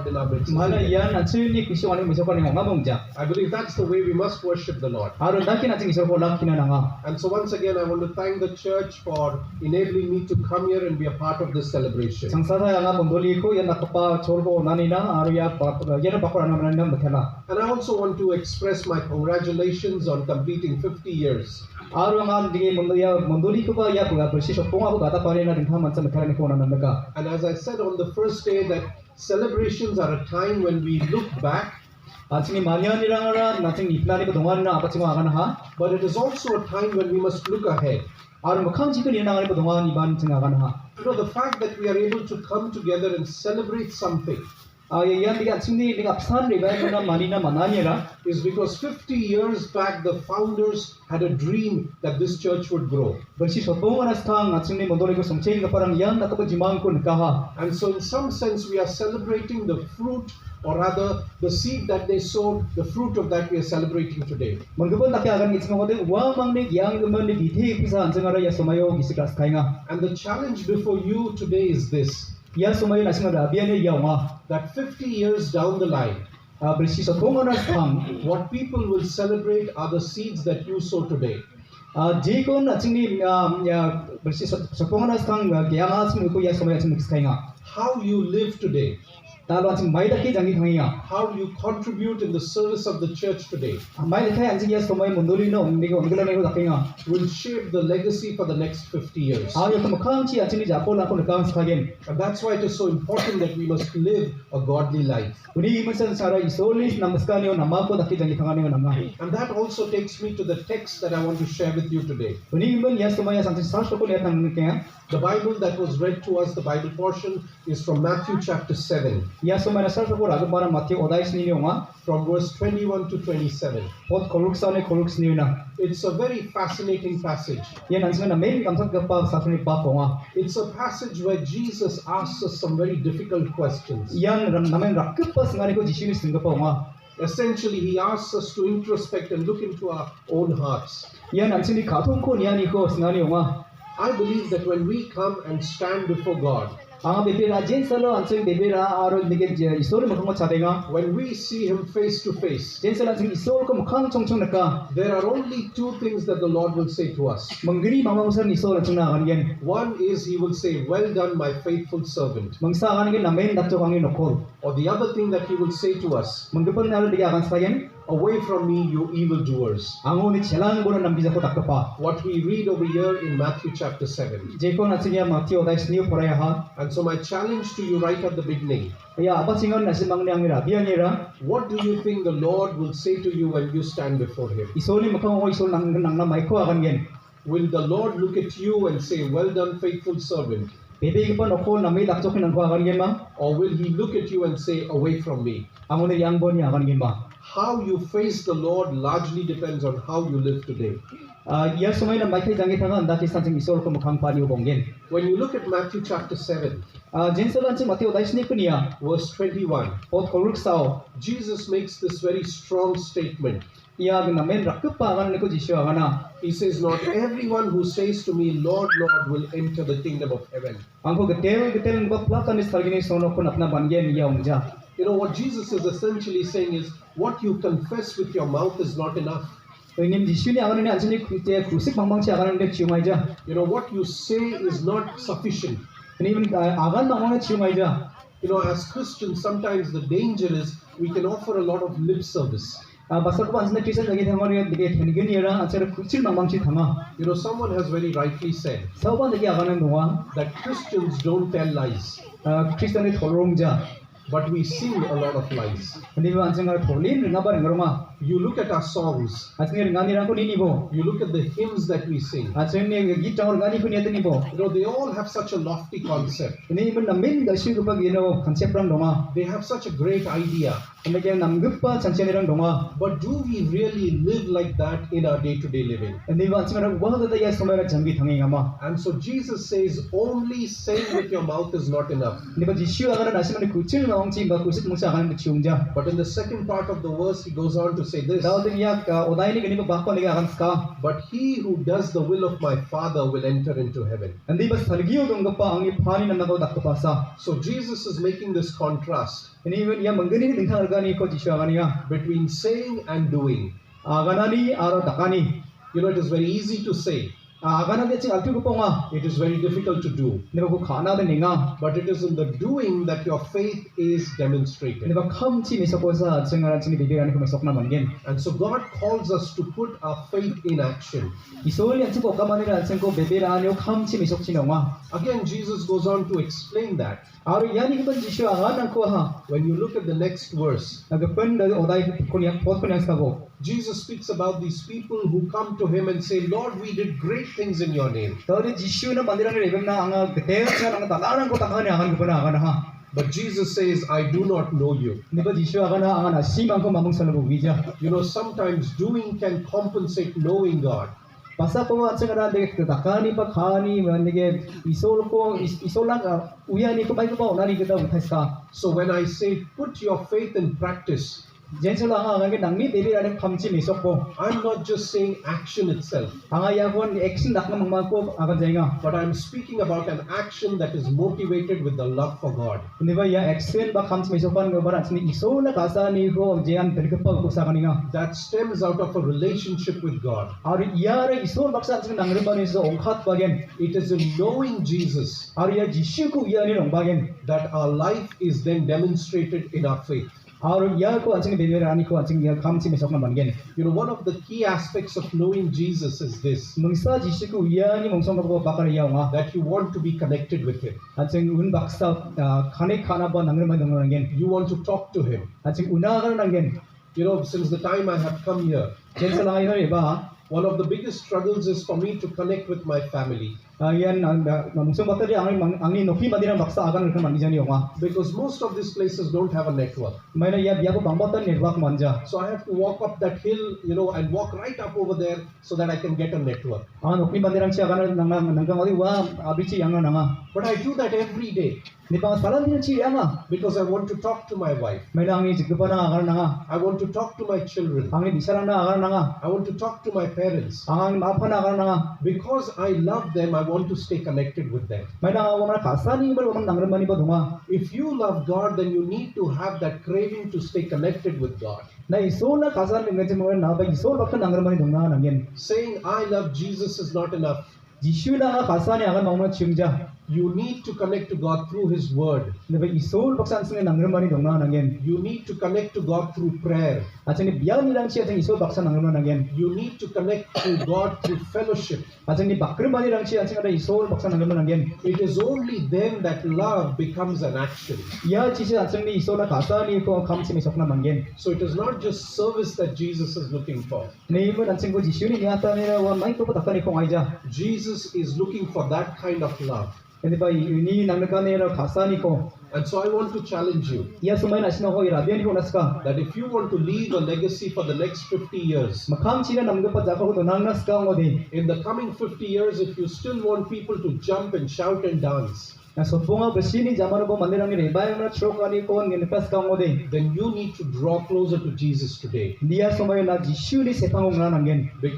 in our midst. Mana yan actually kisyo ano miso ko ni nga mongja. I believe that's the way we must worship the Lord. Aro dakin ating isor ko lang kinananga. And so once again, I want to thank the church for enabling me to come here and be a part of this celebration. Sangsara nga mondoli ko yan nakapa chorbo nanina aro ya yan bakura naman ng mitela. And I also want to express my congratulations on completing 50 years. Aro nga dige mondoli ko ba ya bersih sopong ako kata pare na dingha man sa mitela ni ko nananga. And as I said on the first day, that celebrations are a time when we look back. Ating manyanirang ra nating ipnani ko dongan na apat singa kana ha. But it is also a time when we must look ahead. Aro makhang jiko ni nangani ko dongan iban singa kana ha. You know, the fact that we are able to come together and celebrate something yan diga sini diga apsan riba na manina mananyera is because 50 years back the founders had a dream that this church would grow. bersih sopong ana stang ating ni mondoli ko somcheng ka parang yan nakapa jimang ko nikaha. And so in some sense we are celebrating the fruit, or rather the seed that they sowed, the fruit of that we are celebrating today. Manggapon taki agan ngits ngode wa mangni yang man ni bithi pisa ansangara ya somayo gisikas kainga. And the challenge before you today is this, Ya somayo nasingara abiane yauma that 50 years down the line, bersih sopong ana stang what people will celebrate are the seeds that you sow today. jikon ating ni ya bersih sopong ana stang yang asim ko ya somayo ating kainga. How you live today, Talo ating mai daki jangi thangia. how you contribute in the service of the church today Mai dekai anjing ya somayo mondoli no nigo ngila nigo dakinga. will shape the legacy for the next 50 years. Ayo kamakang chi ating ni japo la ko nakang sakagen. And that's why it is so important that we must live a godly life. Uni imasan sara isolis namaskani o namako daki jangi thangani o namai. And that also takes me to the text that I want to share with you today. Uni iman ya somayo santi sarso ko lihat nang kaya. The Bible that was read to us, the Bible portion, is from Matthew chapter 7, Ya somayo sarso ko ragu para Matthew odais ni nga. from verse 21 to 27. Pot koluk ni na. It's a very fascinating passage. Yan ang na main kamsat gapa sa ni pa ko nga. It's a passage where Jesus asks us some very difficult questions. Yan namen rakip pas ngani ko Jisu ni singa pa nga. Essentially, he asks us to introspect and look into our own hearts. Yan ang ni katong ko niya ni ko ngani nga. I believe that when we come and stand before God, Ang bebera jen salo ang bebera aro nige isol mo kamo chadenga. when we see him face to face, Jen salo ang isol ko mukhang chongchong naka. there are only two things that the Lord will say to us. Manggiri mamamusan isol ang na kangen. One is he will say, "Well done, my faithful servant." Mangsa kangen namen dato kangin nokol. Or the other thing that he will say to us, Manggapon na diga akan sayen. "Away from me, you evildoers." Ango ni chelang bono nam bisa ko takpa. What we read over here in Matthew chapter 7. Jeko na sinya Matthew odais niyo poraya ha. And so my challenge to you right at the beginning, Ya apa singon na simang ni angira bianira. what do you think the Lord will say to you when you stand before him? Isol ni mukhang ko isol nang na maiko akan gen. Will the Lord look at you and say, "Well done, faithful servant"? Bebe ko nokol na may dakchokin ang ko akan gen ma. Or will he look at you and say, "Away from me"? Ango ni yang bon ni akan gen ma. How you face the Lord largely depends on how you live today. Ya sumay na maikay jangi thanga anda kisan sing isol ko mukhang paniu bonggen. When you look at Matthew chapter 7, Jen salo ang Matthew odais ni kunia. verse 21, Pot koluk sao. Jesus makes this very strong statement. Ya namen rakpa akan ni ko Jisu akan. He says, "Not everyone who says to me, 'Lord, Lord,' will enter the kingdom of heaven." Angko getel ngba kan is targini sono ko napna bangen ya umja. You know, what Jesus is essentially saying is, what you confess with your mouth is not enough. Ingin Jisu ni akan ni anjani krusik mangmang si akan ni ciumai ja. You know, what you say is not sufficient. Ini akan mangmang ciumai ja. You know, as Christians, sometimes the danger is we can offer a lot of lip service. Pasal ko anjani Kristen lagi thangon ni dige thengin ni ra acara krusil mangmang si thanga. You know, someone has very rightly said Sauban lagi akan nungwa. that Christians don't tell lies, Kristen ni tholong ja. but we sing a lot of lies. Hindi ba anjang tholin ngabar ngaroma. You look at our songs, Anjang ngani ra ko ni bo. you look at the hymns that we sing. Anjang ni gita or ngani ko ni ate ni bo. You know, they all have such a lofty concept. Ini iban namin dasu ko pag konsep rang donga. They have such a great idea. Hindi kaya namgupa chanchen rang donga. But do we really live like that in our day-to-day living? Hindi ba anjang ra wah da ya somay ra jangi thangi ngama. And so Jesus says, only saying with your mouth is not enough. Hindi ba Jisu akan nasi mani kucil mawang ci ba kusit musa akan cium ja. But in the second part of the verse, he goes on to say this, Daw din yak oday ni ganito ba ko ni akan ska. but he who does the will of my Father will enter into heaven. Andi ba salgiyo dong gapa ang ipani na nagaw dakto pasa. So Jesus is making this contrast Ini ya manggani ni dingkang argani ko jiswa kaniya. between saying and doing. Aganani aro dakani. You know, it is very easy to say, Aganani ching altu ko nga. it is very difficult to do, Ni ba ko khana din nga. but it is in the doing that your faith is Ni demonstrated. ba kham chi misok ko sa chingara chini bibirani ko misok na mangen. And so God calls us to put our faith in action. Isol yan ko kamanira ching ko bibirani ko kham chi misok chinonga. Again, Jesus goes on to explain that. Aro yani ko ban jiswa agan ko ha. When you look at the next verse, Nagapan da oday ko niya pot ko niya sa ko. Jesus speaks about these people who come to him and say, Lord, we did great things in your name. Tawri jiswa na mandiran ni rebem na ang gete na ang talaran ko takani akan ko na akan ha. But Jesus says, I do not know you. Ni ba jiswa akan na ang asimang ko mamong sa labo bija. You know, sometimes doing can compensate knowing God. Basta po at sa kanila de takani pa khani mandige isol ko isolang uyani ko bay ko ba nani kita uthai sa. So when I say, put your faith in practice, Jenso lang ang nangmi bibirani khamchi misok ko. I'm not just saying action itself, Ang ayakon action dak na mangma ko akan jainga. but I'm speaking about an action that is motivated with the love for God. Ni ba ya action ba khamchi misok kan go barat ni isol na kasa ni ko jean terkapa ko sa kaninga. That stems out of a relationship with God. Ari yara isol baksa sa nangre ba ni so ongkhat bagen. It is in knowing Jesus Ari ya jishu ko yani rong bagen. that our life is then demonstrated in our faith. Aro ya ko anjing bibirani ko anjing ya khamchi misok na mangen. You know, one of the key aspects of knowing Jesus is this, Mungsa jishu ko yani mongsong ko bakar ya nga. that you want to be connected with Him. Anjing un baksa khane khana ba nangre ma dong nangen. You want to talk to Him. Anjing una kan nangen. You know, since the time I have come here, Jenso lang ino ba. one of the biggest struggles is for me to connect with my family. Yan mongsong batari ang noki madira baksa akan kan mangi jani nga. Because most of these places don't have a network. Maina ya biya ko bangbatan network manja. So I have to walk up that hill, you know, and walk right up over there so that I can get a network. Ang noki madirang siya kan nanggang odi wa abichi yang nga. But I do that every day Ni pang salan din chi yang nga. because I want to talk to my wife. Maina ang jigpa na akan nga. I want to talk to my children. Ang bisarang na akan nga. I want to talk to my parents. Ang mapa na akan nga. Because I love them, I want to stay connected with them. Maina wa mana kasani ba wa nangre mani ba dunga. If you love God, then you need to have that craving to stay connected with God. Na isol na kasan ngaji mo na ba isol bakka nangre mani dunga nangen. Saying I love Jesus is not enough. Jishu na kasani akan mangma chimja. You need to connect to God through His Word. Ni ba isol baksa sing nangre mani dunga nangen. You need to connect to God through prayer. Acha ni biya ni lang siya isol baksa nangre mani nangen. You need to connect to God through fellowship. Acha ni bakre mani lang siya ada isol baksa nangre mani nangen. It is only then that love becomes an action. Ya chisi acha ni isol na kasani ko khamsi misok na mangen. So it is not just service that Jesus is looking for. Nei mo nansing ko jishu ni ata ni wa mai ko patakani ko aija. Jesus is looking for that kind of love. Hindi ba ini nangkani ra kasani ko. And so I want to challenge you Ya sumay na sino ko irabian ko naska. that if you want to leave a legacy for the next 50 years, Makham sila namga pa jaka ko to nang naska ngodi. in the coming 50 years, if you still want people to jump and shout and dance, Na sopunga bersini zaman ko mandirang ni rebay na chokani ko ngin pas ka ngodi. then you need to draw closer to Jesus today. Dia sumay na jishu ni sepang ngana nangen. Because